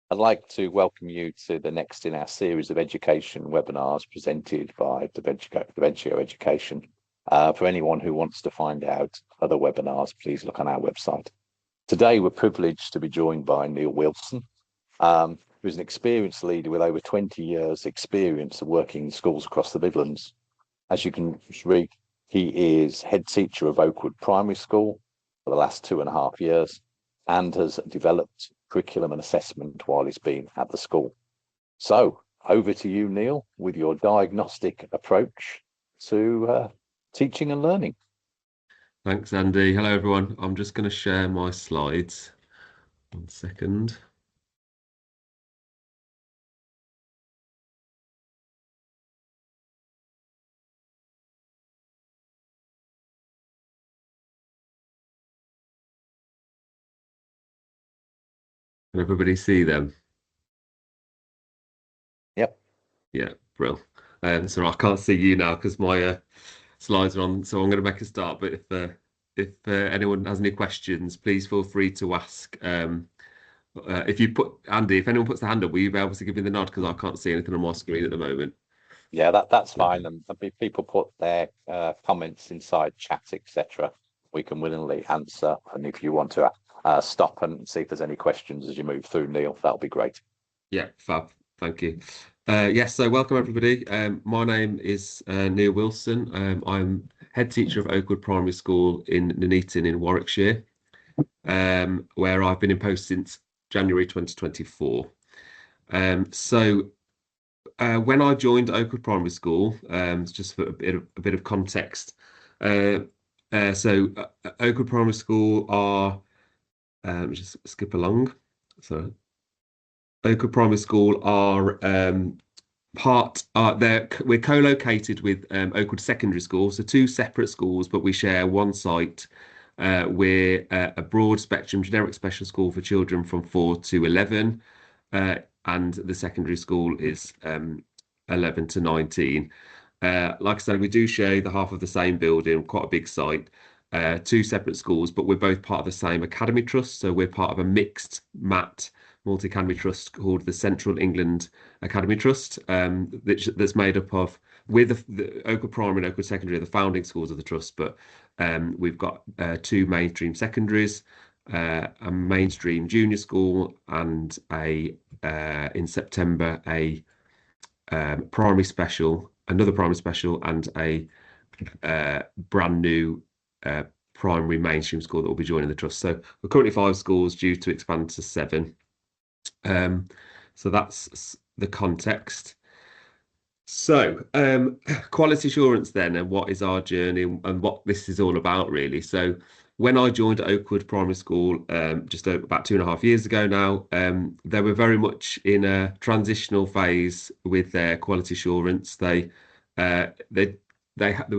I'd like to welcome you to the next in our series of education webinars presented by Davencio Education. For anyone who wants to find out other webinars, please look on our website. Today, we're privileged to be joined by Neil Wilson, who's an experienced leader with over 20 years' experience of working in schools across the Midlands. As you can read, he is head teacher of Oakwood Primary School for the last 2.5 years and has developed curriculum and assessment while he's been at the school. So over to you, Neil, with your diagnostic approach to teaching and learning. Thanks, Andy. Hello, everyone. I'm just going to share my slides. 1 second. Can everybody see them? Yep. Yeah, brilliant. So I can't see you now because my slides are on. So I'm going to make a start. But if anyone has any questions, please feel free to ask. If you put Andy, if anyone puts their hand up, will you be able to give me the nod because I can't see anything on my screen at the moment? Yeah, that's fine. And if people put their comments inside chat, etc., we can willingly answer. And if you want to stop and see if there's any questions as you move through, Neil, that'll be great. Yeah, fab. Thank you. Yes, so welcome everybody. My name is Neil Wilson. I'm head teacher of Oakwood Primary School in Nuneaton in Warwickshire, where I've been in post since January 2024. When I joined Oakwood Primary School, just for a bit of context, Oakwood Primary School are just skip along. So Oakwood Primary School are we're co-located with Oakwood Secondary School, so two separate schools, but we share one site. We're a broad spectrum generic special school for children from 4 to 11, and the secondary school is 11 to 19. Like I said, we do share the half of the same building, quite a big site. Two separate schools, but we're both part of the same academy trust. So we're part of a mixed MAT multi-academy trust called the Central England Academy Trust, that's made up of, with the Oakwood Primary and Oakwood Secondary are the founding schools of the trust, but we've got two mainstream secondaries, a mainstream junior school, and in September primary special, another primary special, and a brand new primary mainstream school that will be joining the trust. So we're currently 5 schools, due to expand to 7. So that's the context. So quality assurance then, and what is our journey and what this is all about really. So when I joined Oakwood Primary School just about 2.5 years ago now, they were very much in a transitional phase with their quality assurance. They were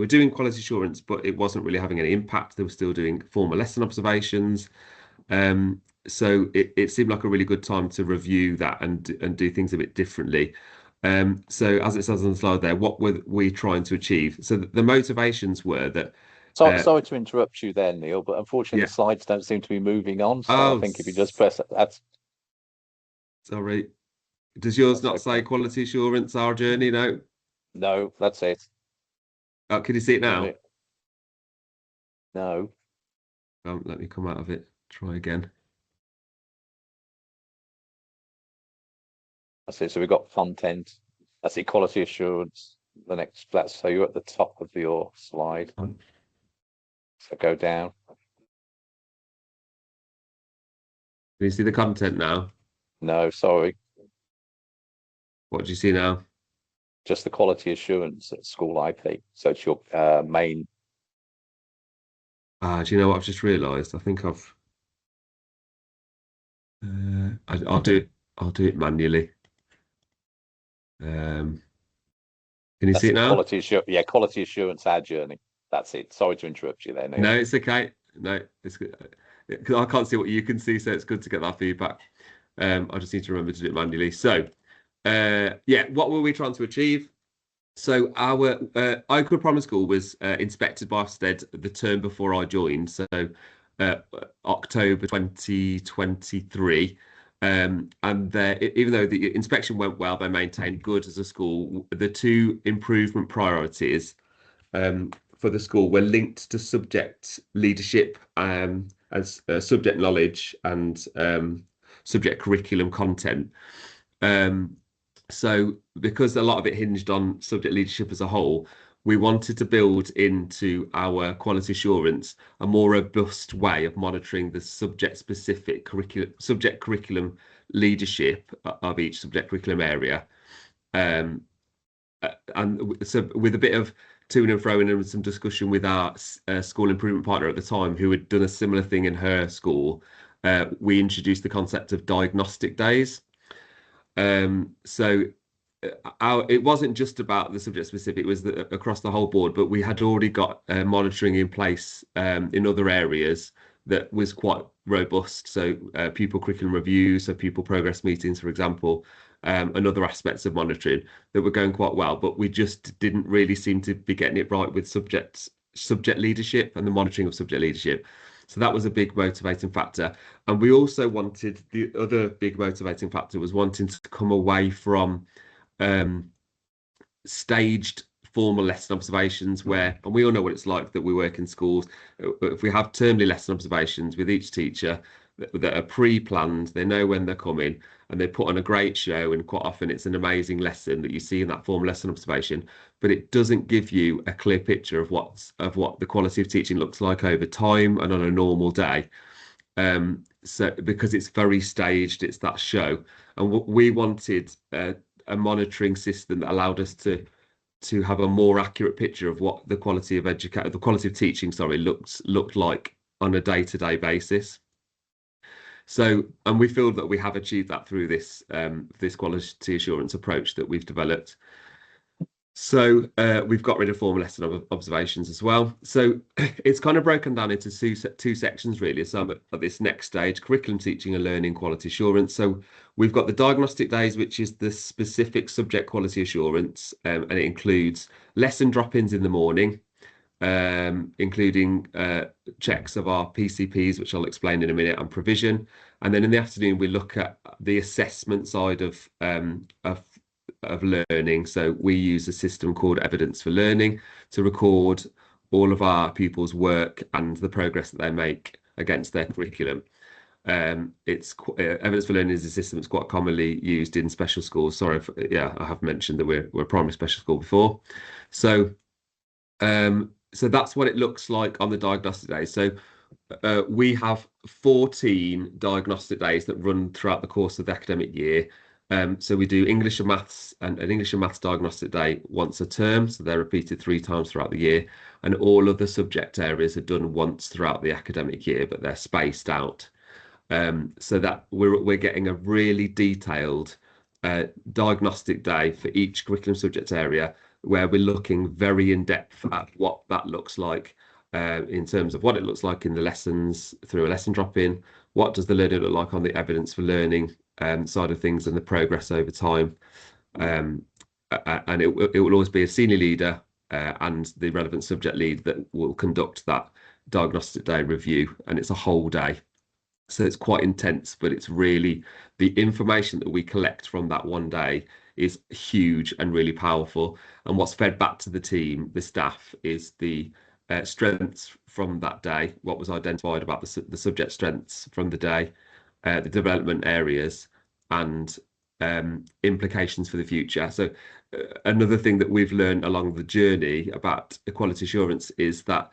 doing quality assurance, but it wasn't really having any impact. They were still doing formal lesson observations. So it seemed like a really good time to review that and do things a bit differently. So as it says on the slide there, what were we trying to achieve? So the motivations were that... Sorry to interrupt you there, Neil, but unfortunately the slides don't seem to be moving on. So I think if you just press that. Sorry. Does yours not say quality assurance, our journey? No? No, that's it. Oh, can you see it now? No. Let me come out of it. Try again. That's it. So we've got content. That's it. Quality assurance. The next flat. So you're at the top of your slide. So go down. Can you see the content now? No, sorry. What do you see now? Just the quality assurance at SchooliP. So it's your main. Do you know what I've just realised? I think I've. I'll do it manually. Can you see it now? Quality assurance. Yeah, quality assurance, our journey. That's it. Sorry to interrupt you there, Neil. No, it's okay. No, it's good. I can't see what you can see, so it's good to get that feedback. I just need to remember to do it manually. So, what were we trying to achieve? So our Oakwood Primary School was inspected by Ofsted the term before I joined, so October 2023. And even though the inspection went well, they maintained good as a school. The two improvement priorities for the school were linked to subject leadership, as subject knowledge and subject curriculum content. So because a lot of it hinged on subject leadership as a whole, we wanted to build into our quality assurance a more robust way of monitoring the subject curriculum leadership of each subject curriculum area. And so with a bit of to and fro and some discussion with our school improvement partner at the time, who had done a similar thing in her school, we introduced the concept of Diagnostic Days. So it wasn't just about the subject specific, it was across the whole board, but we had already got monitoring in place in other areas that was quite robust. So pupil curriculum reviews, so pupil progress meetings, for example, and other aspects of monitoring that were going quite well, but we just didn't really seem to be getting it right with subject leadership and the monitoring of subject leadership. So that was a big motivating factor. And we also wanted, the other big motivating factor was wanting to come away from staged formal lesson observations where, and we all know what it's like that we work in schools, if we have termly lesson observations with each teacher that are pre-planned, they know when they're coming and they put on a great show, and quite often it's an amazing lesson that you see in that formal lesson observation, but it doesn't give you a clear picture of what the quality of teaching looks like over time and on a normal day. So because it's very staged, it's that show, and what we wanted a monitoring system that allowed us to have a more accurate picture of what the quality of teaching, looked like on a day-to-day basis. So, and we feel that we have achieved that through this quality assurance approach that we've developed. So we've got rid of formal lesson observations as well. So it's kind of broken down into two sections really. So at this next stage, curriculum teaching and learning quality assurance. So we've got the diagnostic days, which is the specific subject quality assurance, and it includes lesson drop-ins in the morning, including checks of our PCPs, which I'll explain in a minute, and provision. And then in the afternoon, we look at the assessment side of learning. So we use a system called Evidence for Learning to record all of our pupils' work and the progress that they make against their curriculum. Evidence for Learning is a system that's quite commonly used in special schools. Sorry, I have mentioned that we're a primary special school before. So that's what it looks like on the diagnostic days. So we have 14 diagnostic days that run throughout the course of the academic year. So we do English and Maths and an English and Maths diagnostic day once a term. So they're repeated 3 times throughout the year. And all of the subject areas are done once throughout the academic year, but they're spaced out. So that we're getting a really detailed diagnostic day for each curriculum subject area, where we're looking very in depth at what that looks like in terms of what it looks like in the lessons through a lesson drop-in. What does the learning look like on the evidence for learning side of things and the progress over time? And it will always be a senior leader and the relevant subject lead that will conduct that diagnostic day review, and it's a whole day. So it's quite intense, but it's really the information that we collect from that one day is huge and really powerful. And what's fed back to the team, the staff, is the strengths from that day, what was identified about the subject strengths from the day, the development areas, and implications for the future. So another thing that we've learned along the journey about quality assurance is that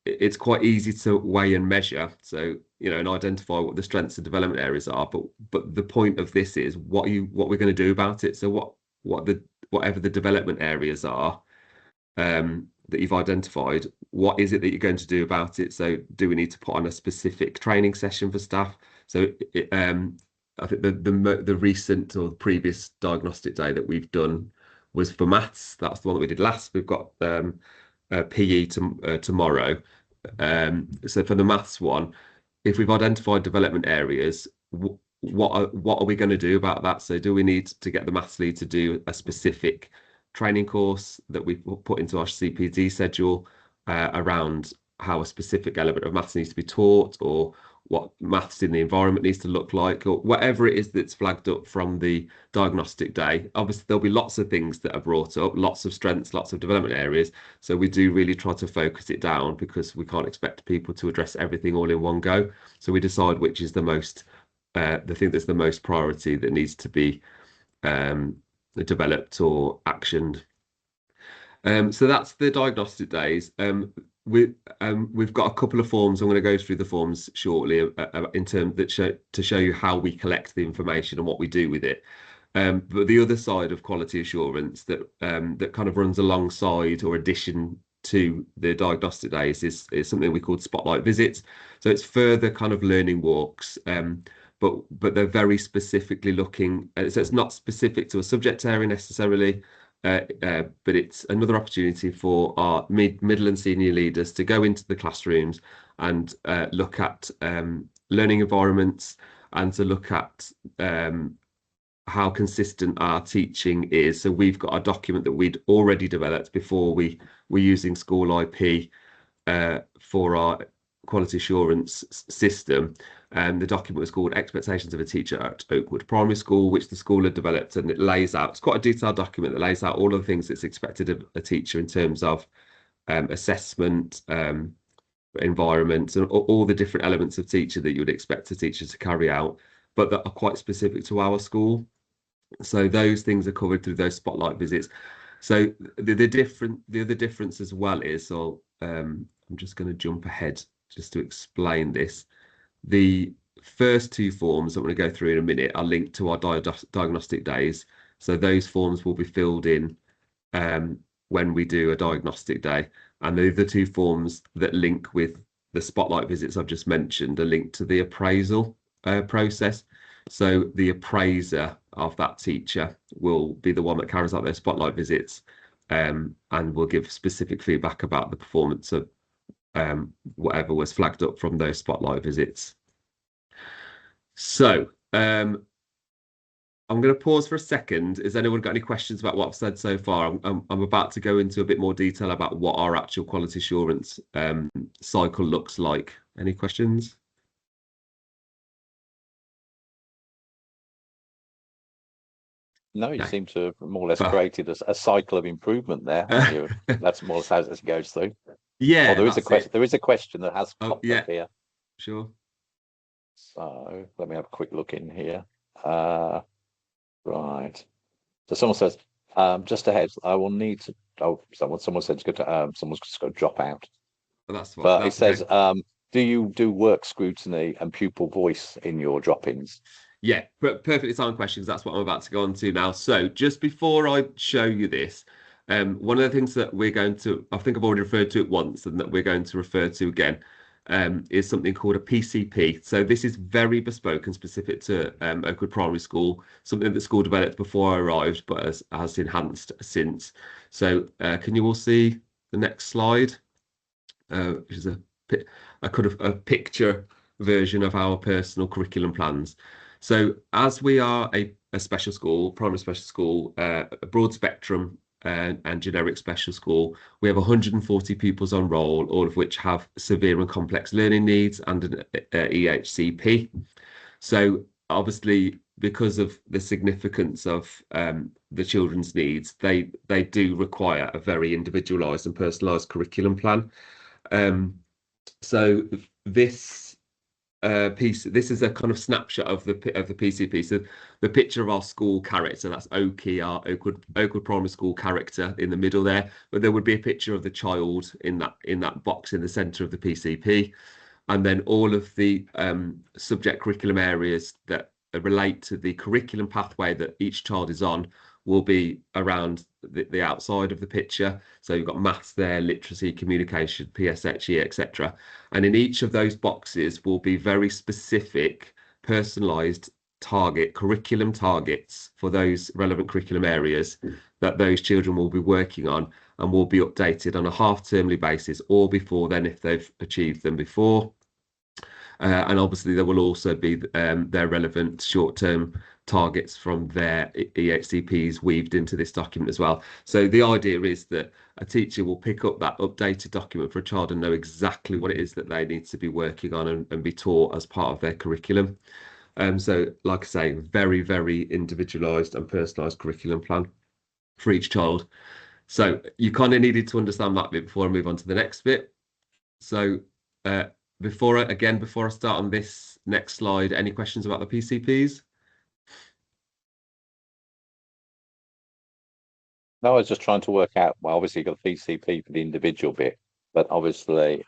it's quite easy to weigh and measure, so and identify what the strengths and development areas are, but the point of this is what we're going to do about it. So whatever the development areas are that you've identified, what is it that you're going to do about it? So do we need to put on a specific training session for staff? So I think the recent or the previous diagnostic day that we've done was for maths. That's the one that we did last. We've got PE tomorrow. So for the maths one, if we've identified development areas, what are we going to do about that? So do we need to get the maths lead to do a specific training course that we put into our CPD schedule around how a specific element of maths needs to be taught, or what maths in the environment needs to look like, or whatever it is that's flagged up from the diagnostic day. Obviously, there'll be lots of things that are brought up, lots of strengths, lots of development areas. So we do really try to focus it down, because we can't expect people to address everything all in one go. So we decide which is the thing that's the most priority that needs to be developed or actioned. So that's the diagnostic days. We've got a couple of forms. I'm going to go through the forms shortly in terms to show you how we collect the information and what we do with it. But the other side of quality assurance that kind of runs alongside or addition to the diagnostic days is something we call spotlight visits. So it's further kind of learning walks, but they're very specifically looking. So it's not specific to a subject area necessarily. But it's another opportunity for our middle and senior leaders to go into the classrooms and look at learning environments, and to look at how consistent our teaching is. So we've got a document that we'd already developed before we were using SchoolIP for our quality assurance system. The document was called Expectations of a Teacher at Oakwood Primary School, which the school had developed, and it lays out, it's quite a detailed document that lays out all of the things that's expected of a teacher in terms of assessment, environment, and all the different elements of teacher that you would expect a teacher to carry out, but that are quite specific to our school. So those things are covered through those spotlight visits. So the other difference as well is, so I'm just going to jump ahead just to explain this. The first two forms that I'm going to go through in a minute are linked to our diagnostic days. So those forms will be filled in when we do a diagnostic day. And the other two forms that link with the spotlight visits I've just mentioned are linked to the appraisal process. So the appraiser of that teacher will be the one that carries out those spotlight visits, and will give specific feedback about the performance of whatever was flagged up from those spotlight visits. So I'm going to pause for a second. Has anyone got any questions about what I've said so far? I'm about to go into a bit more detail about what our actual quality assurance cycle looks like. Any questions? No, you No. seem to have more or less created a cycle of improvement there, haven't you? That's more or less how it goes through. Yeah, Oh, there is a question. There is a question that has popped up here. Sure. So let me have a quick look in here. Right. So someone says, just ahead, I will need to. Oh, someone said it's good to. Someone's just got to drop out. Well, that's fine. But it says, do you do work scrutiny and pupil voice in your drop-ins? Yeah, perfectly timed questions. That's what I'm about to go on to now. So just before I show you this, one of the things that we're going to, I think I've already referred to it once, and that we're going to refer to again, is something called a PCP. So this is very bespoke and specific to Oakwood Primary School, something that the school developed before I arrived, but has enhanced since. So can you all see the next slide? Which is a kind of a picture version of our personal curriculum plans. So as we are a special school, primary special school, a broad spectrum and generic special school, we have 140 pupils on roll, all of which have severe and complex learning needs and an EHCP. So obviously, because of the significance of the children's needs, they do require a very individualised and personalised curriculum plan. So this this is a kind of snapshot of the PCP. So the picture of our school character, that's Oakie, our Oakwood Primary School character in the middle there, but there would be a picture of the child in that box in the centre of the PCP, and then all of the subject curriculum areas that relate to the curriculum pathway that each child is on will be around the outside of the picture. So you've got maths there, literacy, communication, PSHE, etc. And in each of those boxes will be very specific, personalised curriculum targets for those relevant curriculum areas that those children will be working on, and will be updated on a half-termly basis or before then if they've achieved them before. And obviously there will also be their relevant short-term targets from their EHCPs weaved into this document as well. So the idea is that a teacher will pick up that updated document for a child and know exactly what it is that they need to be working on and be taught as part of their curriculum. So like I say, very, very individualized and personalized curriculum plan for each child. So you kind of needed to understand that bit before I move on to the next bit. So before I start on this next slide, any questions about the PCPs? No, I was just trying to work out, well, obviously you've got the PCP for the individual bit, but obviously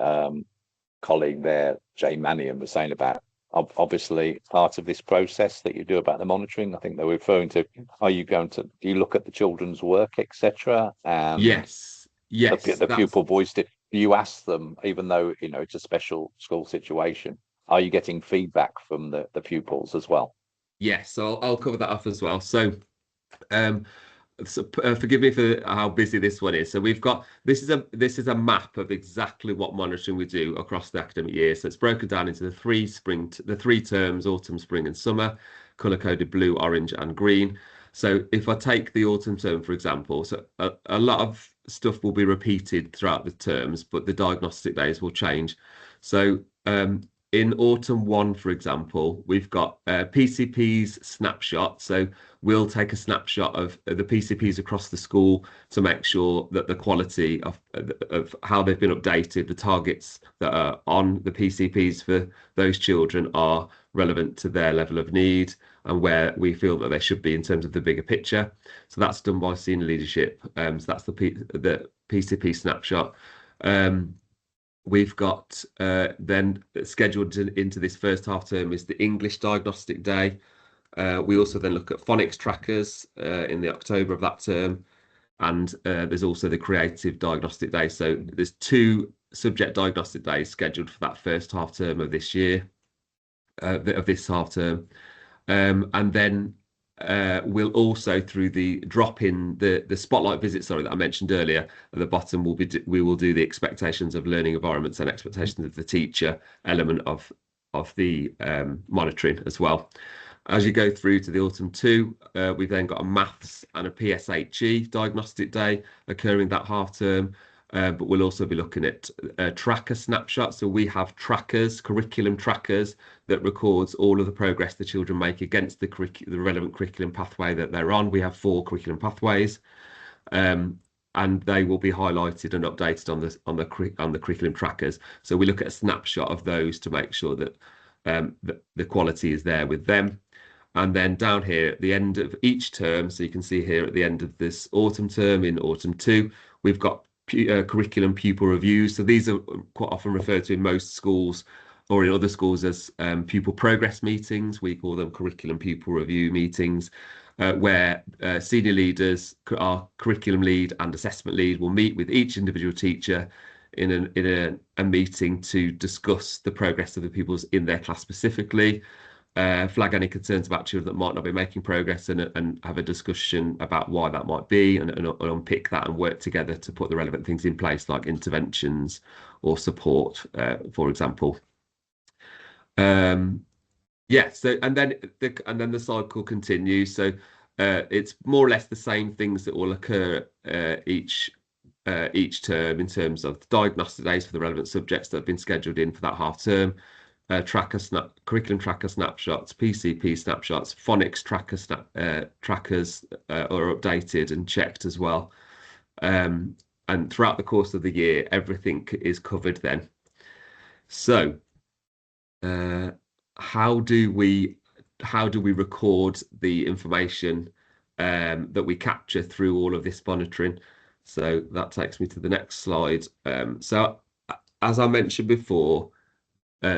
colleague there, Jay Mannion, was saying about obviously part of this process that you do about the monitoring. I think they were referring to, do you look at the children's work, etc., and Yes, the pupil voiced it? Do you ask them, even though it's a special school situation, are you getting feedback from the pupils as well? yes. So I'll cover that off as well. So forgive me for how busy this one is. So we've got this is a map of exactly what monitoring we do across the academic year. So it's broken down into the three terms: autumn, spring, and summer, color coded blue, orange, and green. So if I take the autumn term, for example, so a lot of stuff will be repeated throughout the terms, but the diagnostic days will change. So in autumn 1, for example, we've got PCPs snapshot. So we'll take a snapshot of the PCPs across the school to make sure that the quality of how they've been updated, the targets that are on the PCPs for those children are relevant to their level of need and where we feel that they should be in terms of the bigger picture. So that's done by senior leadership. So that's the PCP snapshot. We've got then scheduled into this first half term is the English Diagnostic Day. We also then look at phonics trackers in the October of that term. And there's also the Creative Diagnostic Day. So there's 2 subject diagnostic days scheduled for that first half term of this year, of this half term. And then we'll also, through the drop in the spotlight visit, that I mentioned earlier, at the bottom we will do the expectations of learning environments and expectations of the teacher element of the monitoring as well. As you go through to the autumn 2, we've then got a maths and a PSHE diagnostic day occurring that half term. But we'll also be looking at tracker snapshots. So we have trackers, curriculum trackers, that records all of the progress the children make against the relevant curriculum pathway that they're on. We have 4 curriculum pathways, and they will be highlighted and updated on the curriculum trackers. So we look at a snapshot of those to make sure that the quality is there with them. And then down here at the end of each term, so you can see here at the end of this autumn term in autumn 2, we've got curriculum pupil reviews. So these are quite often referred to in most schools or in other schools as pupil progress meetings. We call them curriculum pupil review meetings, where senior leaders, our curriculum lead and assessment lead, will meet with each individual teacher in a meeting to discuss the progress of the pupils in their class specifically, flag any concerns about children that might not be making progress, and have a discussion about why that might be, and unpick that and work together to put the relevant things in place, like interventions or support, for example. Yeah, so and then the cycle continues. So it's more or less the same things that will occur each term in terms of diagnostic days for the relevant subjects that have been scheduled in for that half term. Curriculum tracker snapshots, PCP snapshots, phonics trackers are updated and checked as well. And throughout the course of the year, everything is covered then. So how do we record the information that we capture through all of this monitoring? So that takes me to the next slide. So as I mentioned before,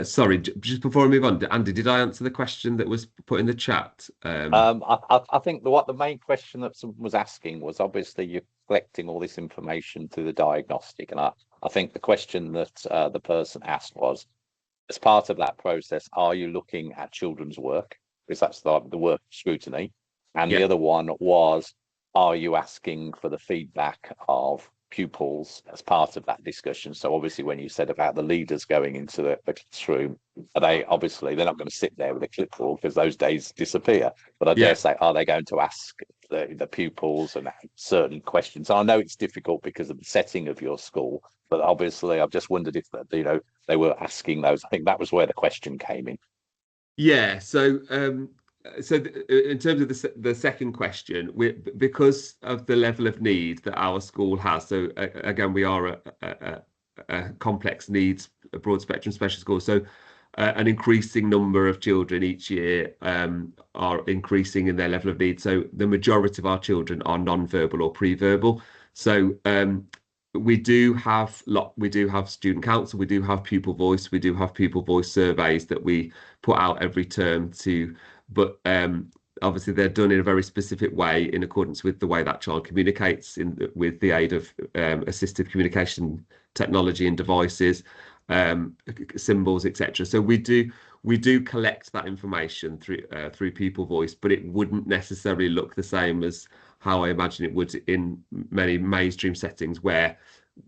sorry, just before I move on, Andy, did I answer the question that was put in the chat? I think what the main question that someone was asking was, obviously you're collecting all this information through the diagnostic, and I think the question that the person asked was, as part of that process, are you looking at children's work? Because that's the work scrutiny. And the other one was, are you asking for the feedback of pupils as part of that discussion. So obviously, when you said about the leaders going into the classroom, they're not going to sit there with a clipboard because those days disappear. But I dare Yeah. say, are they going to ask the pupils and certain questions? I know it's difficult because of the setting of your school, but obviously, I've just wondered if they were asking those. I think that was where the question came in. Yeah, in terms of the second question, because of the level of need that our school has. So again, we are a complex needs, a broad spectrum special school. So an increasing number of children each year are increasing in their level of need. So the majority of our children are non-verbal or pre-verbal. So we do have student council, we do have pupil voice, we do have pupil voice surveys that we put out every term but obviously they're done in a very specific way in accordance with the way that child communicates with the aid of assistive communication technology and devices, symbols, etc. So we do collect that information through pupil voice, but it wouldn't necessarily look the same as how I imagine it would in many mainstream settings where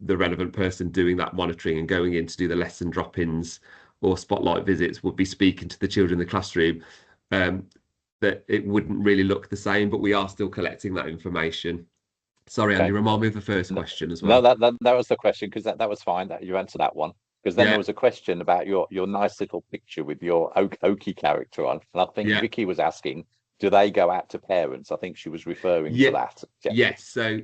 the relevant person doing that monitoring and going in to do the lesson drop-ins or spotlight visits would be speaking to the children in the classroom. That it wouldn't really look the same, but we are still collecting that information. Sorry, Andy, Okay. No, remind me of the first question as no, well. that was the question, because that was fine that you answered that one. Because then there Yeah, was a question about your nice little picture with your Oki character on, and I think yeah. Vicky was asking, do they go out to parents? I think she was referring to Yeah, that. Yeah.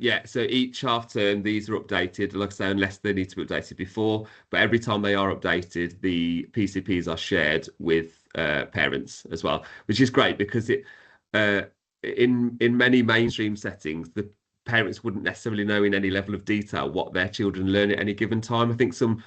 yes. So each half term these are updated, like I say, unless they need to be updated before. But every time they are updated, the PCPs are shared with parents as well, which is great because uh, in many mainstream settings, the parents wouldn't necessarily know in any level of detail what their children learn at any given time. I think some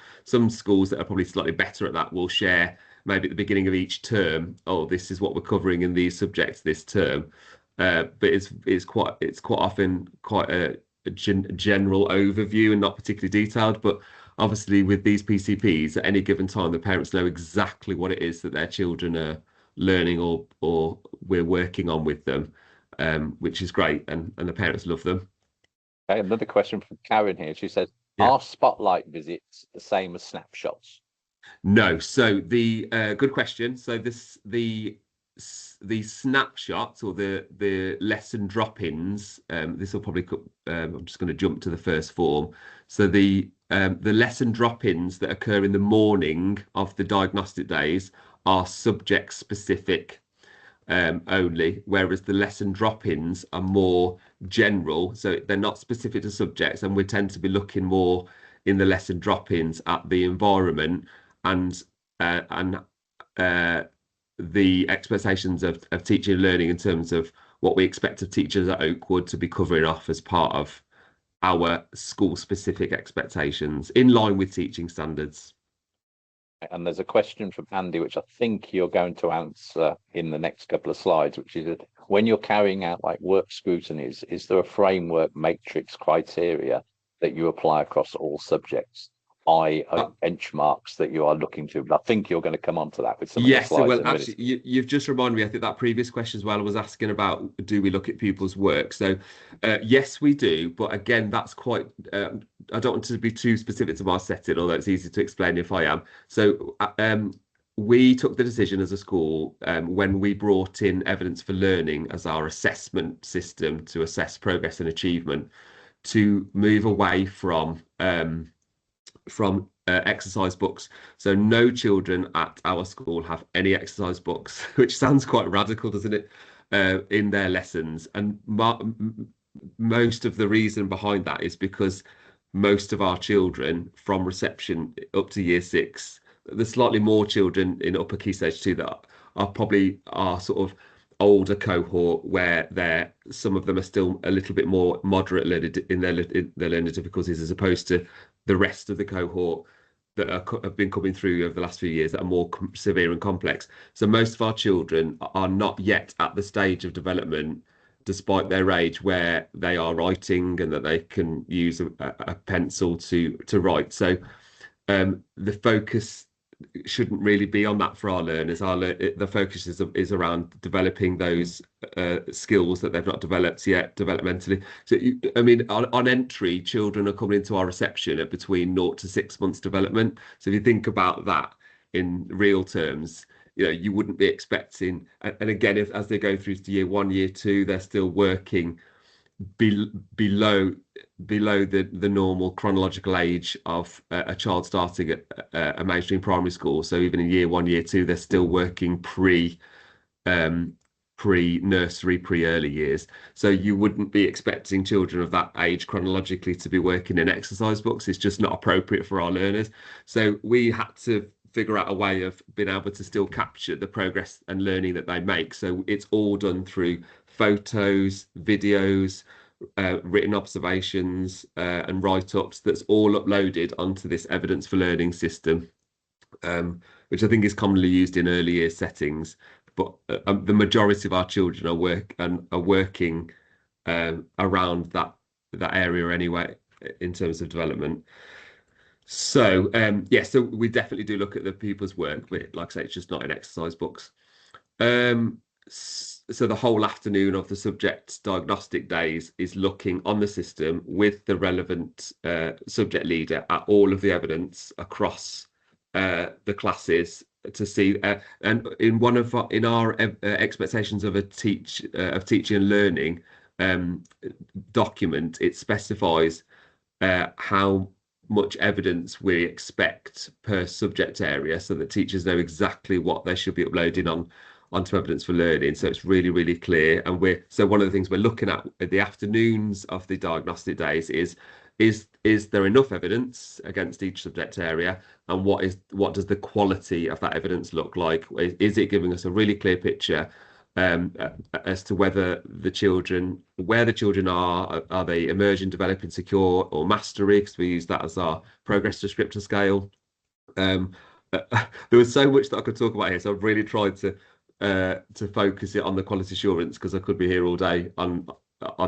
schools that are probably slightly better at that will share maybe at the beginning of each term, oh, this is what we're covering in these subjects this term. But it's quite often quite a general overview and not particularly detailed. But obviously, with these PCPs, at any given time, the parents know exactly what it is that their children are learning or we're working on with them, which is great, and the parents love them. Okay, another question from Karen here. She says, Yeah. are spotlight visits the same as snapshots? No, so the good question. So the snapshots or the lesson drop-ins. This will probably. I'm just going to jump to the first form. So the lesson drop-ins that occur in the morning of the diagnostic days are subject specific only, whereas the lesson drop-ins are more general, so they're not specific to subjects, and we tend to be looking more in the lesson drop-ins at the environment and the expectations of teaching and learning in terms of what we expect of teachers at Oakwood to be covering off as part of our school-specific expectations in line with teaching standards. And there's a question from Andy, which I think you're going to answer in the next couple of slides, which is that when you're carrying out like work scrutinies, is there a framework matrix criteria that you apply across all subjects, benchmarks that you are looking to? But I think you're going to come on to that with some of the Yes, slides well, in a minute. actually, you've just reminded me. I think that previous question as well was asking about do we look at people's work? So, yes, we do. But again, that's quite. I don't want to be too specific to my setting, although it's easy to explain if I am. So, we took the decision as a school when we brought in evidence for learning as our assessment system to assess progress and achievement to move away from exercise books. So no children at our school have any exercise books, which sounds quite radical, doesn't it, in their lessons. And most of the reason behind that is because most of our children from reception up to year 6, there's slightly more children in upper key stage 2 that are probably our sort of older cohort where some of them are still a little bit more moderate in their learning difficulties as opposed to the rest of the cohort that have been coming through over the last few years that are more severe and complex. So most of our children are not yet at the stage of development, despite their age, where they are writing and that they can use a pencil to write. So the focus shouldn't really be on that for our learners. The focus is around developing those skills that they've not developed yet developmentally. So, I mean, on entry, children are coming into our reception at between 0 to 6 months development. So if you think about that in real terms, you wouldn't be expecting, and again, as they go through to year 1, year 2, they're still working below the normal chronological age of a child starting at a mainstream primary school. So even in year 1, year 2, they're still working pre-nursery, pre-early years. So you wouldn't be expecting children of that age chronologically to be working in exercise books. It's just not appropriate for our learners. So we had to figure out a way of being able to still capture the progress and learning that they make. So it's all done through photos, videos, written observations, and write-ups. That's all uploaded onto this evidence for learning system, which I think is commonly used in early year settings. But the majority of our children are working around that area anyway in terms of development. So so we definitely do look at the pupils' work, but like I say, it's just not in exercise books. So the whole afternoon of the subject diagnostic days is looking on the system with the relevant subject leader at all of the evidence across the classes to see. And in our expectations of teaching and learning document, it specifies how much evidence we expect per subject area, so that teachers know exactly what they should be uploading onto evidence for learning. So it's really, really clear. And so one of the things we're looking at the afternoons of the diagnostic days is there enough evidence against each subject area, and what does the quality of that evidence look like? Is it giving us a really clear picture as to where the children are they emerging, developing, secure, or mastery, because we use that as our progress descriptor scale. There was so much that I could talk about here, so I've really tried to focus it on the quality assurance, because I could be here all day on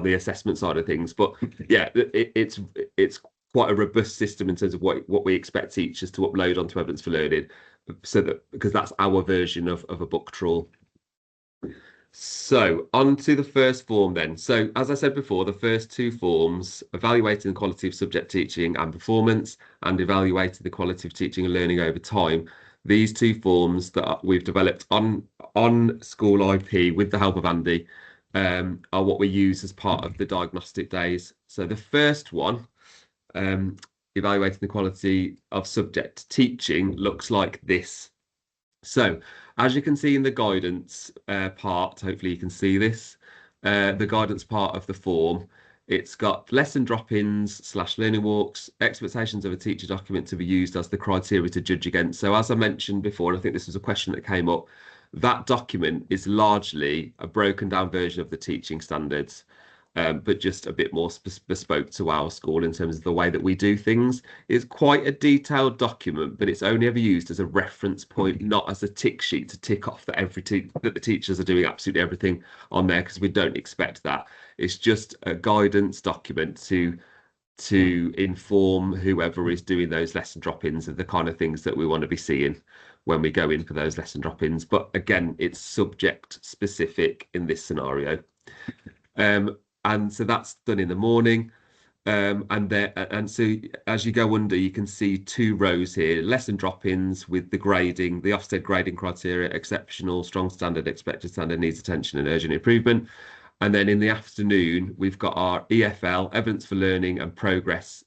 the assessment side of things. But yeah, it's quite a robust system in terms of what we expect teachers to upload onto evidence for learning, because that's our version of a book trawl. So on to the first form then. So as I said before, the first 2 forms, evaluating the quality of subject teaching and performance, and evaluating the quality of teaching and learning over time. These 2 forms that we've developed on SchoolIP with the help of Andy are what we use as part of the diagnostic days. So the first one, evaluating the quality of subject teaching, looks like this. So as you can see in the guidance part, hopefully you can see this, the guidance part of the form, it's got lesson drop-ins / learning walks, expectations of a teacher document to be used as the criteria to judge against. So as I mentioned before, and I think this was a question that came up, that document is largely a broken down version of the teaching standards, but just a bit more bespoke to our school in terms of the way that we do things. It's quite a detailed document, but it's only ever used as a reference point, not as a tick sheet to tick off that that the teachers are doing absolutely everything on there, because we don't expect that. It's just a guidance document to inform whoever is doing those lesson drop-ins of the kind of things that we want to be seeing when we go in for those lesson drop-ins. But again, it's subject specific in this scenario. And so that's done in the morning. And so as you go under, you can see 2 rows here: lesson drop-ins with the grading, the Ofsted grading criteria: exceptional, strong standard, expected standard, needs attention, and urgent improvement. And then in the afternoon, we've got our EFL, evidence for learning and progress,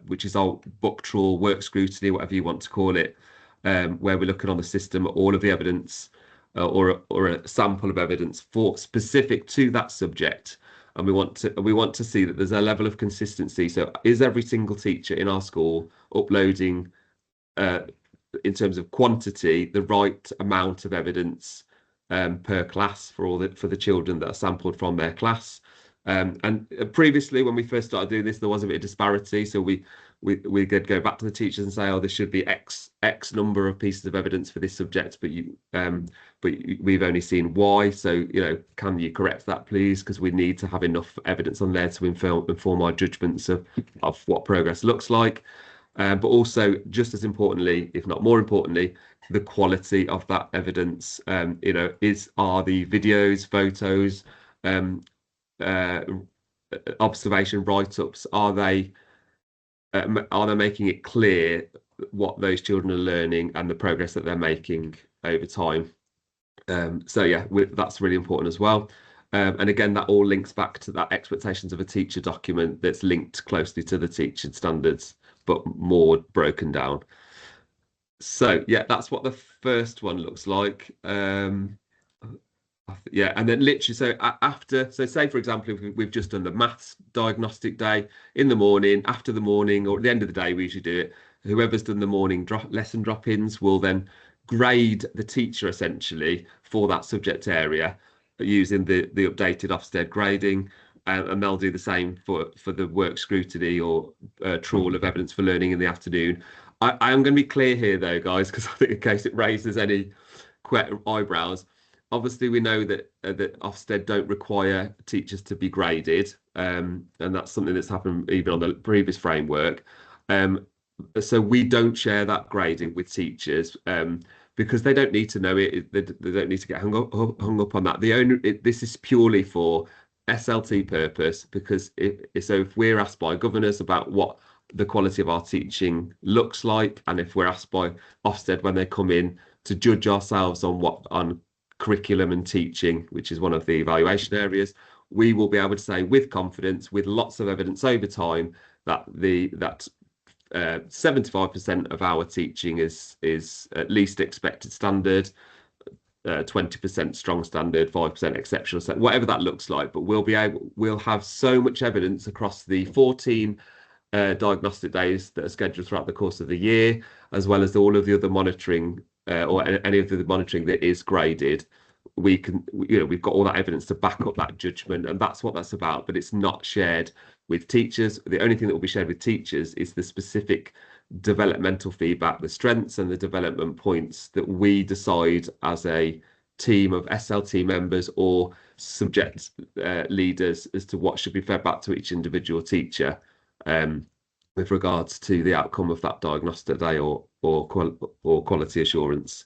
which is our book trawl, work scrutiny, whatever you want to call it, where we're looking on the system at all of the evidence, or a sample of evidence specific to that subject. And we want to see that there's a level of consistency. So is every single teacher in our school uploading, in terms of quantity, the right amount of evidence per class for the children that are sampled from their class? And previously, when we first started doing this, there was a bit of disparity. So we could go back to the teachers and say, oh, there should be X number of pieces of evidence for this subject, but we've only seen Y. So, can you correct that, please? Because we need to have enough evidence on there to inform our judgments of what progress looks like. but also just as importantly, if not more importantly, the quality of that evidence. Are the videos, photos, uh, observation write-ups, are they making it clear what those children are learning and the progress that they're making over time? So yeah, that's really important as well. And again, that all links back to that expectations of a teacher document that's linked closely to the teaching standards, but more broken down. So yeah, that's what the first one looks like. Yeah, and then literally, so say for example, if we've just done the maths diagnostic day in the morning, after the morning, or at the end of the day, we usually do it. Whoever's done the morning lesson drop-ins will then grade the teacher essentially for that subject area using the updated Ofsted grading, and they'll do the same for the work scrutiny or trawl of evidence for learning in the afternoon. I am going to be clear here though, guys, because I think in case it raises any eyebrows. Obviously, we know that Ofsted don't require teachers to be graded, and that's something that's happened even on the previous framework. So we don't share that grading with teachers because they don't need to know it. They don't need to get hung up on that. This is purely for SLT purpose, because if we're asked by governors about what the quality of our teaching looks like, and if we're asked by Ofsted when they come in to judge ourselves on curriculum and teaching, which is one of the evaluation areas, we will be able to say with confidence, with lots of evidence over time, that 75% of our teaching is at least expected standard, 20% strong standard, 5% exceptional, so whatever that looks like. But we'll have so much evidence across the 14 diagnostic days that are scheduled throughout the course of the year, as well as all of the other monitoring or any of the monitoring that is graded. We've got all that evidence to back up that judgment, and that's what that's about. But it's not shared with teachers. The only thing that will be shared with teachers is the specific developmental feedback, the strengths and the development points that we decide as a team of SLT members or subject leaders as to what should be fed back to each individual teacher with regards to the outcome of that diagnostic day or quality assurance.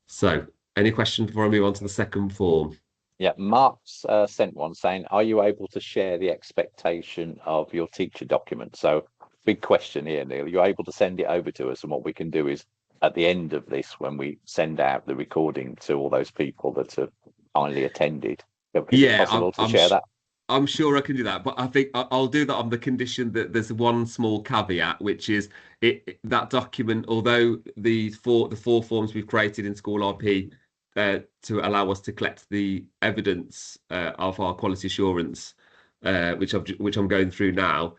So, any questions before I move on to the second form? Yeah, Mark's sent one saying, are you able to share the expectation of your teacher document? So, big question here, Neil. You're able to send it over to us, and what we can do is at the end of this, when we send out the recording to all those people that have kindly attended, is it possible to share that? I'm sure I can do that, but I think I'll do that on the condition that there's one small caveat, which is that document, although the four forms we've created in SchoolIP to allow us to collect the evidence of our quality assurance, which I'm going through now,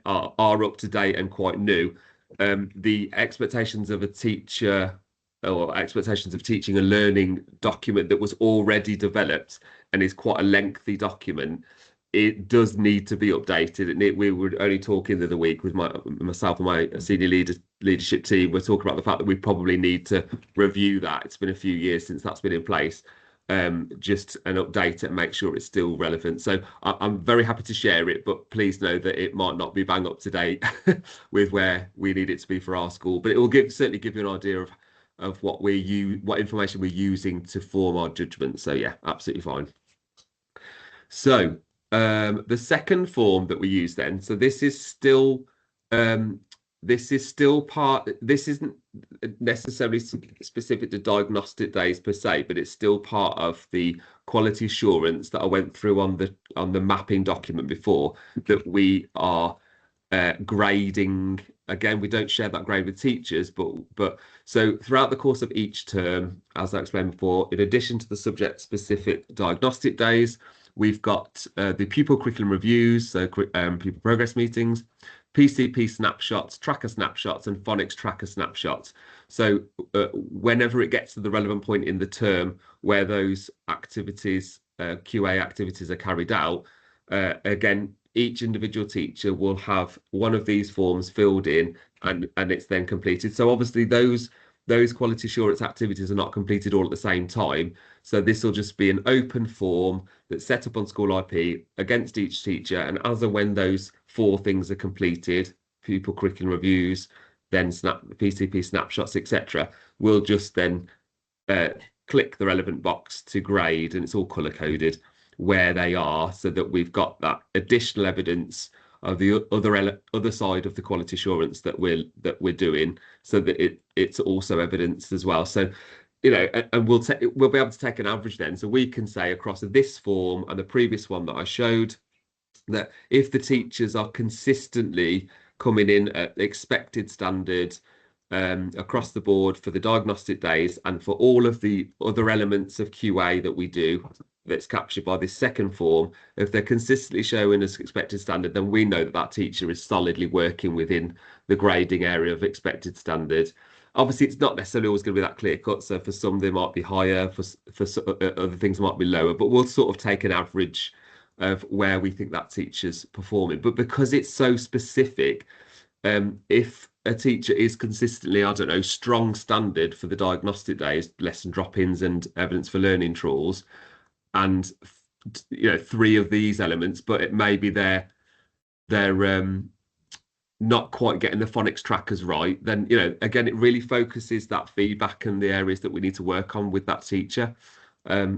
are up to date and quite new. The expectations of a teacher or expectations of teaching and learning document that was already developed and is quite a lengthy document, it does need to be updated. And we were only talking the other week with myself and my senior leadership team. We're talking about the fact that we probably need to review that. It's been a few years since that's been in place, just and update it and make sure it's still relevant. So I'm very happy to share it, but please know that it might not be bang up to date with where we need it to be for our school. But it will certainly give you an idea of what information we're using to form our judgment. So yeah, absolutely fine. So the second form that we use then, so this isn't necessarily specific to diagnostic days per se, but it's still part of the quality assurance that I went through on the mapping document before, that we are grading. Again, we don't share that grade with teachers, but so throughout the course of each term, as I explained before, in addition to the subject specific diagnostic days, we've got the pupil curriculum reviews, so pupil progress meetings, PCP snapshots, tracker snapshots, and phonics tracker snapshots. So whenever it gets to the relevant point in the term where those activities, QA activities, are carried out, again, each individual teacher will have one of these forms filled in, and it's then completed. So obviously those quality assurance activities are not completed all at the same time. So this will just be an open form that's set up on SchoolIP against each teacher, and as and when those 4 things are completed, pupil curriculum reviews, then PCP snapshots, etc. We'll just then click the relevant box to grade, and it's all color coded where they are, so that we've got that additional evidence of the other side of the quality assurance that we're doing, so that it's also evidenced as well. So, you know, and we'll be able to take an average then, so we can say across this form and the previous one that I showed, that if the teachers are consistently coming in at expected standard across the board for the diagnostic days and for all of the other elements of QA that we do, that's captured by this second form, if they're consistently showing as expected standard, then we know that that teacher is solidly working within the grading area of expected standard. Obviously, it's not necessarily always going to be that clear cut. So for some, they might be higher, for other things might be lower, but we'll sort of take an average of where we think that teacher's performing. But because it's so specific, if a teacher is consistently, I don't know, strong standard for the diagnostic days, lesson drop-ins and evidence for learning tools, and you know, 3 of these elements, but it may be they're not quite getting the phonics trackers right, then, you know, again, it really focuses that feedback and the areas that we need to work on with that teacher.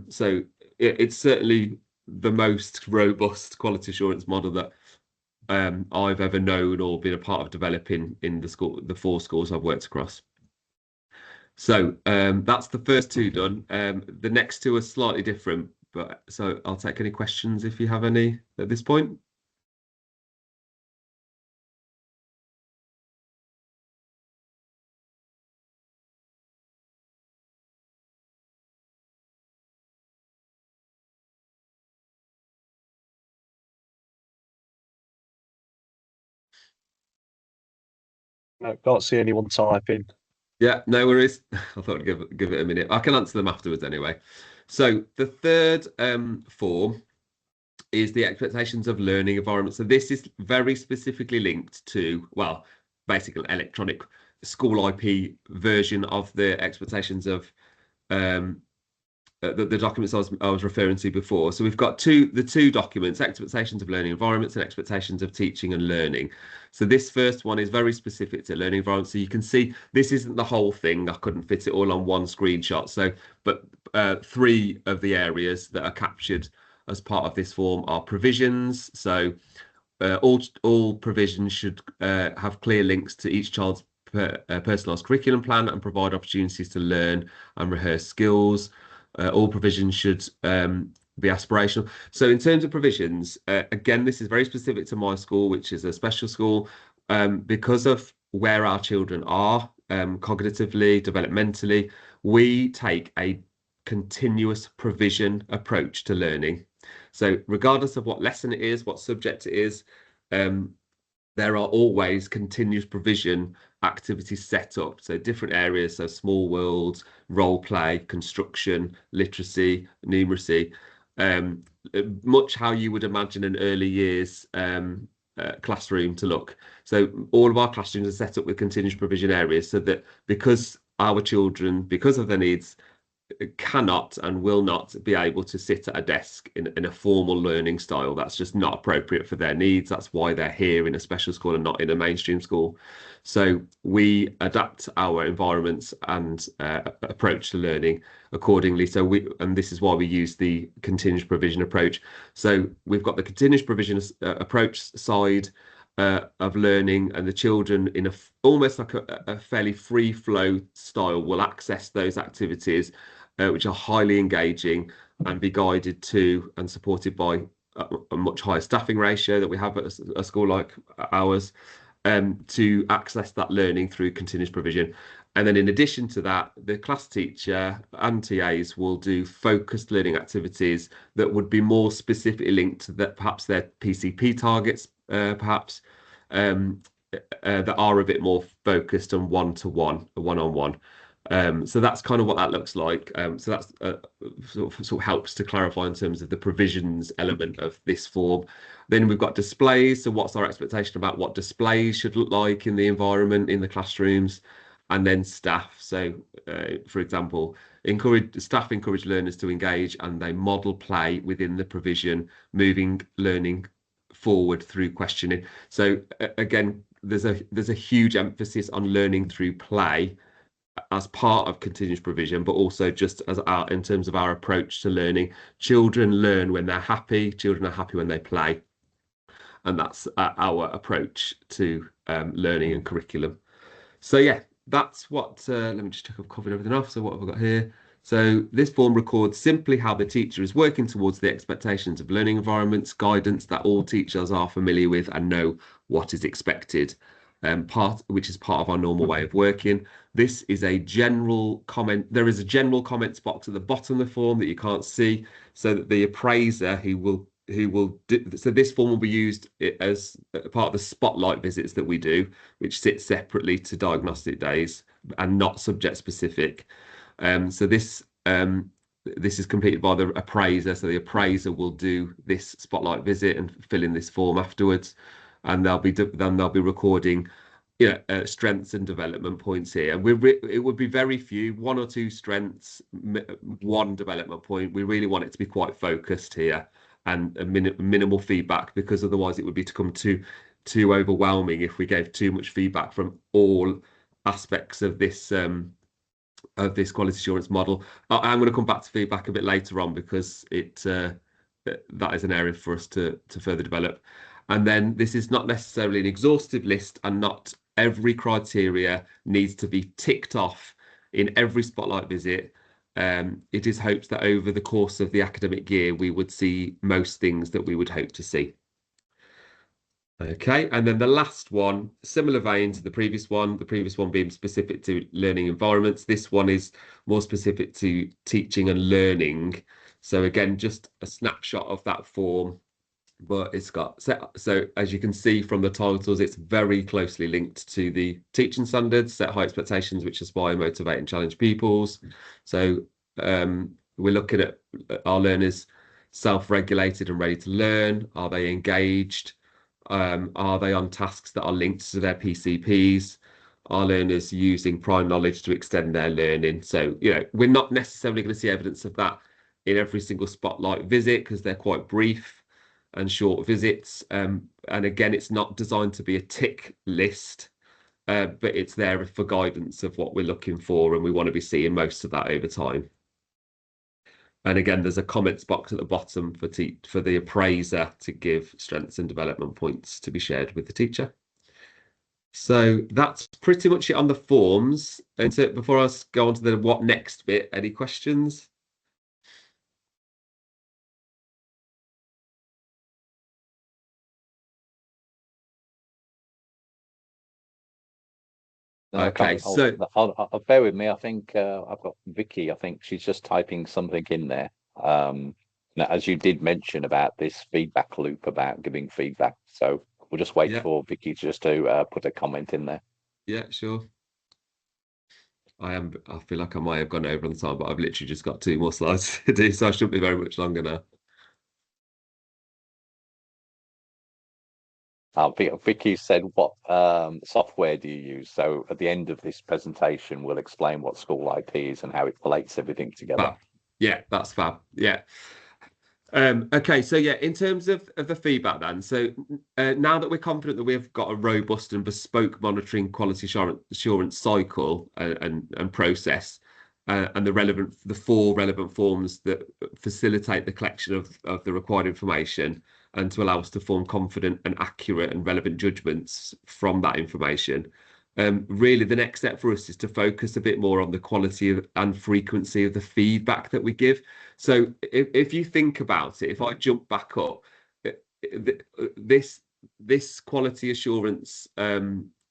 So it's certainly the most robust quality assurance model that I've ever known or been a part of developing in the 4 schools I've worked across. So that's the first 2 done. The next 2 are slightly different, but so I'll take any questions if you have any at this point. No, can't see anyone typing. Yeah, no worries. I thought I'd give it a minute. I can answer them afterwards anyway. So the third form is the expectations of learning environment. So this is very specifically linked to, well, basically electronic school IP version of the expectations of the documents I was referring to before. So we've got the two documents, expectations of learning environments and expectations of teaching and learning. So this first one is very specific to learning environments. So you can see this isn't the whole thing. I couldn't fit it all on one screenshot. So, but 3 of the areas that are captured as part of this form are provisions. So all provisions should have clear links to each child's personalised curriculum plan and provide opportunities to learn and rehearse skills. All provisions should be aspirational. So in terms of provisions, again, this is very specific to my school, which is a special school, because of where our children are cognitively, developmentally. We take a continuous provision approach to learning. So regardless of what lesson it is, what subject it is, there are always continuous provision activities set up. So different areas, so small worlds, role play, construction, literacy, numeracy, much how you would imagine an early years classroom to look. So all of our classrooms are set up with continuous provision areas, so that because our children, because of their needs, cannot and will not be able to sit at a desk in a formal learning style. That's just not appropriate for their needs. That's why they're here in a special school and not in a mainstream school. So we adapt our environments and approach to learning accordingly. So and this is why we use the continuous provision approach. So we've got the continuous provision approach side of learning, and the children in almost like a fairly free flow style will access those activities, which are highly engaging, and be guided to and supported by a much higher staffing ratio that we have at a school like ours, to access that learning through continuous provision. And then in addition to that, the class teacher and TAs will do focused learning activities that would be more specifically linked to that, perhaps their PCP targets, perhaps that are a bit more focused on one-to-one, one-on-one. So that's kind of what that looks like. So that's sort of helps to clarify in terms of the provisions element of this form. Then we've got displays. So what's our expectation about what displays should look like in the environment, in the classrooms? And then staff. So, for example, staff encourage learners to engage, and they model play within the provision, moving learning forward through questioning. So again, there's a huge emphasis on learning through play as part of continuous provision, but also just as in terms of our approach to learning. Children learn when they're happy. Children are happy when they play, and that's our approach to learning and curriculum. So yeah, that's what. Let me just check I've covered everything off. So what have I got here? So this form records simply how the teacher is working towards the expectations of learning environments, guidance that all teachers are familiar with and know what is expected, which is part of our normal way of working. This is a general comment. There is a general comments box at the bottom of the form that you can't see, so that the appraiser who will so this form will be used as part of the spotlight visits that we do, which sits separately to Diagnostic Days and not subject specific. So this is completed by the appraiser. So the appraiser will do this spotlight visit and fill in this form afterwards, and they'll be recording, strengths and development points here. And it would be very few, 1 or 2 strengths, 1 development point. We really want it to be quite focused here and minimal feedback, because otherwise it would become too overwhelming if we gave too much feedback from all aspects of this quality assurance model. I'm going to come back to feedback a bit later on, because that is an area for us to further develop. And then this is not necessarily an exhaustive list, and not every criteria needs to be ticked off in every spotlight visit. It is hoped that over the course of the academic year, we would see most things that we would hope to see. Okay, and then the last one, similar vein to the previous one being specific to learning environments. This one is more specific to teaching and learning. So again, just a snapshot of that form, but it's got so as you can see from the titles, it's very closely linked to the teaching standards: set high expectations which aspire, motivate and challenge pupils. So we're looking at our learners self-regulated and ready to learn. Are they engaged? Are they on tasks that are linked to their PCPs? Are learners using prior knowledge to extend their learning? So, we're not necessarily going to see evidence of that in every single spotlight visit, because they're quite brief and short visits. And again, it's not designed to be a tick list, but it's there for guidance of what we're looking for, and we want to be seeing most of that over time. And again, there's a comments box at the bottom for the appraiser to give strengths and development points to be shared with the teacher. So that's pretty much it on the forms. And so before I go on to the what next bit, any questions? Okay, so I'll bear with me. I think I've got Vicky. I think she's just typing something in there. Now, as you did mention about this feedback loop about giving feedback, so we'll just wait for Vicky just to put a comment in there. Yeah, sure. I feel like I might have gone over on the time, but I've literally just got 2 more slides to do, so I shouldn't be very much longer now. Vicky said, what software do you use? So at the end of this presentation, we'll explain what SchoolIP is and how it collates everything together. Fab. Yeah, that's fab. Yeah. Okay, so yeah, in terms of the feedback then, so now that we're confident that we've got a robust and bespoke monitoring quality assurance cycle and process, and the 4 relevant forms that facilitate the collection of the required information, and to allow us to form confident and accurate and relevant judgments from that information. Really, the next step for us is to focus a bit more on the quality and frequency of the feedback that we give. So if you think about it, if I jump back up, this quality assurance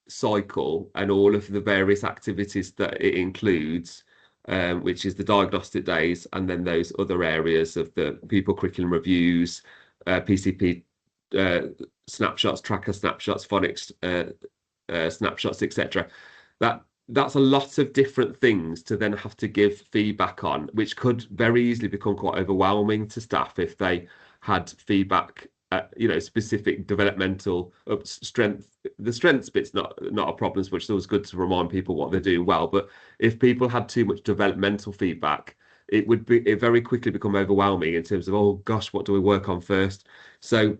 cycle and all of the various activities that it includes, which is the Diagnostic Days, and then those other areas of the pupil curriculum reviews, PCP snapshots, tracker snapshots, phonics snapshots, etc. That's a lot of different things to then have to give feedback on, which could very easily become quite overwhelming to staff if they had feedback, specific developmental strength. The strengths bit's not a problem, which is always good to remind people what they're doing well. But if people had too much developmental feedback, it very quickly become overwhelming in terms of, oh gosh, what do we work on first? So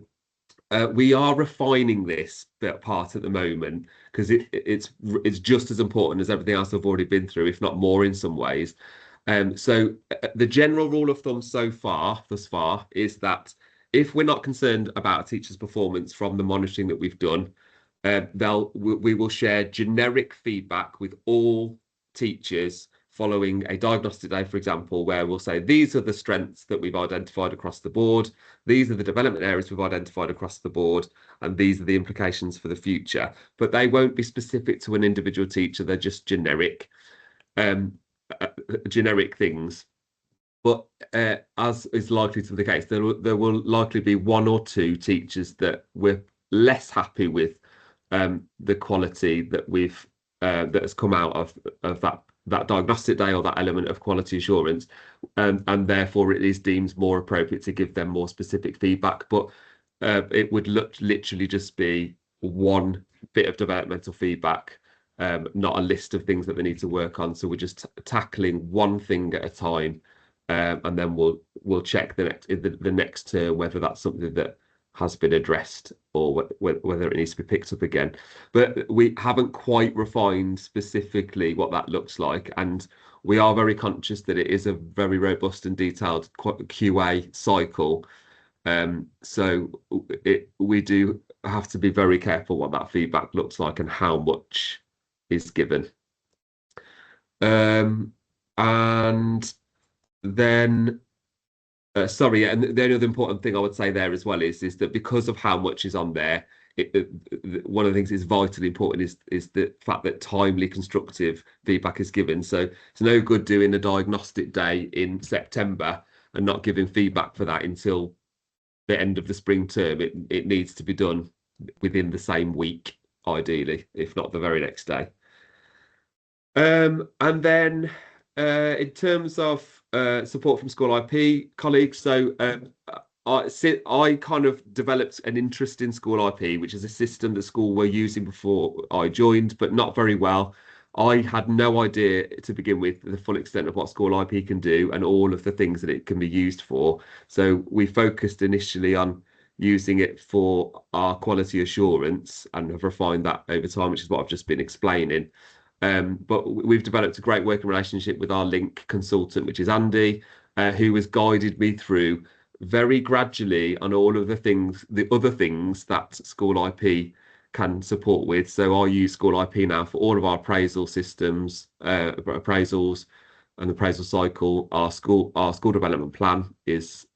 We are refining this bit part at the moment because it's just as important as everything else I've already been through, if not more in some ways. So the general rule of thumb thus far, is that if we're not concerned about a teacher's performance from the monitoring that we've done, we will share generic feedback with all teachers following a diagnostic day, for example, where we'll say these are the strengths that we've identified across the board, these are the development areas we've identified across the board, and these are the implications for the future. But they won't be specific to an individual teacher, they're just generic things. But as is likely to be the case, there will likely be one or two teachers that we're less happy with the quality that that has come out of that diagnostic day or that element of quality assurance, and therefore it is deemed more appropriate to give them more specific feedback. But it would literally just be one bit of developmental feedback, not a list of things that they need to work on. So we're just tackling one thing at a time, and then we'll check the next term whether that's something that has been addressed or whether it needs to be picked up again. But we haven't quite refined specifically what that looks like, and we are very conscious that it is a very robust and detailed QA cycle. So we do have to be very careful what that feedback looks like and how much is given. And then sorry, and the only other important thing I would say there as well is that because of how much is on there, one of the things that's vitally important is the fact that timely constructive feedback is given. So it's no good doing a diagnostic day in September and not giving feedback for that until the end of the spring term. It needs to be done within the same week, ideally, if not the very next day. And then in terms of support from SchoolIP colleagues, so I kind of developed an interest in SchoolIP, which is a system that school were using before I joined, but not very well. I had no idea to begin with the full extent of what SchoolIP can do and all of the things that it can be used for. So we focused initially on using it for our quality assurance and have refined that over time, which is what I've just been explaining. But we've developed a great working relationship with our link consultant, which is Andy, who has guided me through very gradually on all of the other things that SchoolIP can support with. So I use SchoolIP now for all of our appraisal systems, appraisals and the appraisal cycle. Our school development plan is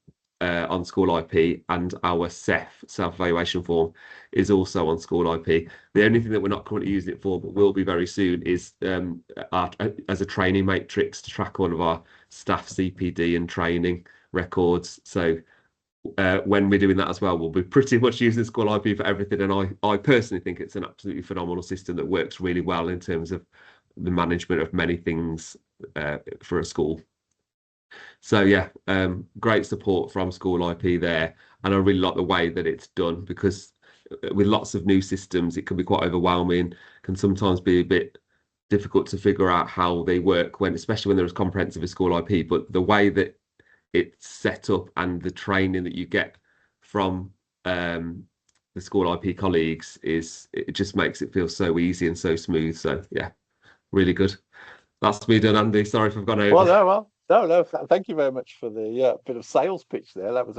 on SchoolIP, and our self-evaluation form is also on SchoolIP. The only thing that we're not currently using it for, but will be very soon, is as a training matrix to track all of our staff CPD and training records. So when we're doing that as well, we'll be pretty much using SchoolIP for everything. And I personally think it's an absolutely phenomenal system that works really well in terms of the management of many things for a school. So yeah, great support from SchoolIP there, and I really like the way that it's done, because with lots of new systems it can be quite overwhelming, can sometimes be a bit difficult to figure out how they work, especially when they're as comprehensive as SchoolIP. But the way that it's set up and the training that you get from the SchoolIP colleagues it just makes it feel so easy and so smooth. So yeah, really good. That's me done, Andy. Sorry if I've gone over. No. Thank you very much for the bit of sales pitch there. That was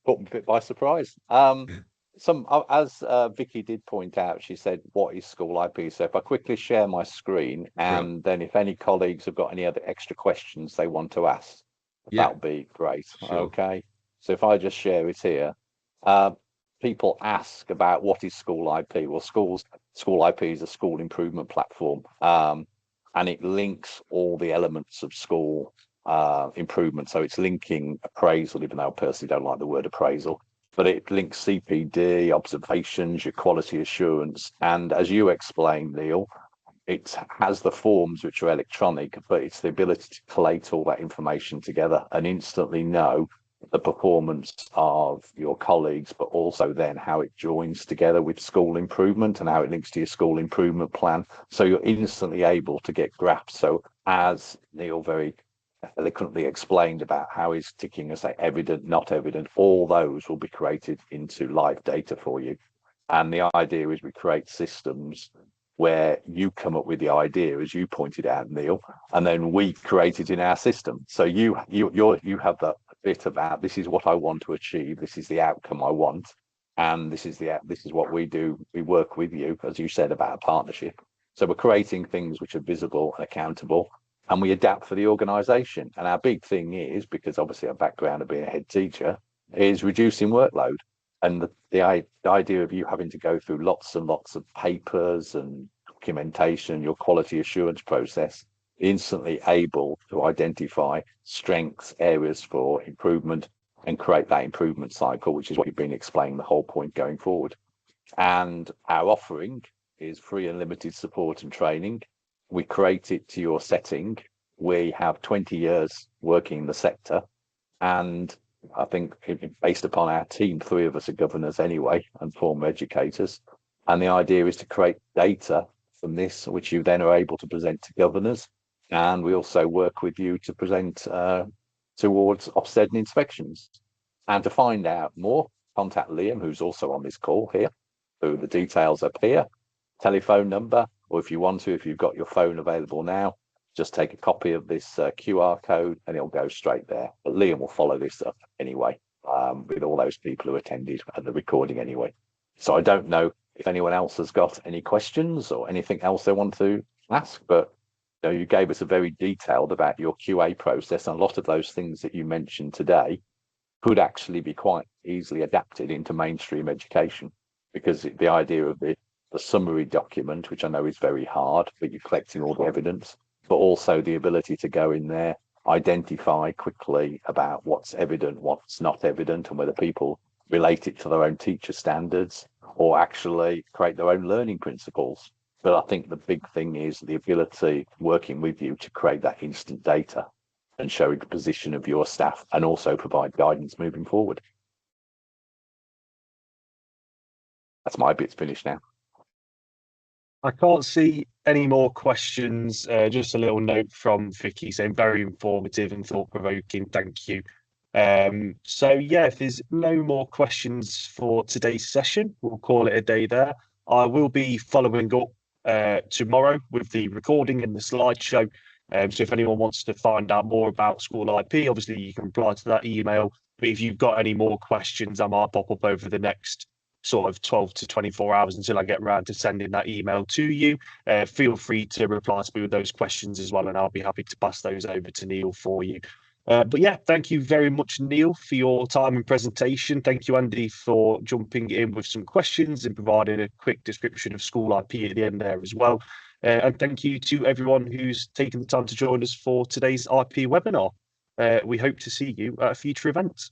caught me a bit by surprise. As Vicky did point out, she said, "What is SchoolIP?" So if I quickly share my screen, and then if any colleagues have got any other extra questions they want to ask, that'll be great. Sure. Okay. So if I just share it here, people ask about what is SchoolIP. Well, SchoolIP is a school improvement platform. And it links all the elements of school improvement. So it's linking appraisal, even though I personally don't like the word appraisal, but it links CPD, observations, your quality assurance. And as you explained, Neil, it has the forms which are electronic, but it's the ability to collate all that information together and instantly know the performance of your colleagues, but also then how it joins together with school improvement and how it links to your school improvement plan. So you're instantly able to get graphs. So as Neil very eloquently explained about how is ticking and say evident, not evident, all those will be created into live data for you. And the idea is we create systems where you come up with the idea, as you pointed out, Neil, and then we create it in our system. So you have that bit about this is what I want to achieve, this is the outcome I want, and this is what we do. We work with you, as you said, about a partnership. So we're creating things which are visible and accountable, and we adapt for the organization. And our big thing is, because obviously our background of being a head teacher, is reducing workload. And the idea of you having to go through lots and lots of papers and documentation, your quality assurance process, instantly able to identify strengths, areas for improvement, and create that improvement cycle, which is what you've been explaining the whole point going forward. And our offering is free and limited support and training. We create it to your setting. We have 20 years working in the sector, and I think based upon our team, 3 of us are governors anyway and former educators. And the idea is to create data from this, which you then are able to present to governors. And we also work with you to present towards Ofsted and inspections. And to find out more, contact Liam, who's also on this call here. So the details up here, telephone number, or if you want to, if you've got your phone available now, just take a copy of this QR code and it'll go straight there. But Liam will follow this up anyway, with all those people who attended at the recording anyway. So I don't know if anyone else has got any questions or anything else they want to ask, but you gave us a very detailed about your QA process, and a lot of those things that you mentioned today could actually be quite easily adapted into mainstream education, because the idea of the summary document, which I know is very hard, but you're collecting all the evidence, but also the ability to go in there, identify quickly about what's evident, what's not evident, and whether people relate it to their own teacher standards or actually create their own learning principles. But I think the big thing is the ability, working with you, to create that instant data and show the position of your staff and also provide guidance moving forward. That's my bit's finished now. I can't see any more questions. Just a little note from Vicky saying very informative and thought-provoking. Thank you. So yeah, if there's no more questions for today's session, we'll call it a day there. I will be following up tomorrow with the recording and the slideshow. So if anyone wants to find out more about SchooliP, obviously you can reply to that email. But if you've got any more questions, I might pop up over the next sort of 12 to 24 hours until I get around to sending that email to you. Feel free to reply to me with those questions as well, and I'll be happy to pass those over to Neil for you. But yeah, thank you very much, Neil, for your time and presentation. Thank you, Andy, for jumping in with some questions and providing a quick description of SchooliP at the end there as well. And thank you to everyone who's taken the time to join us for today's IP webinar. We hope to see you at a future event.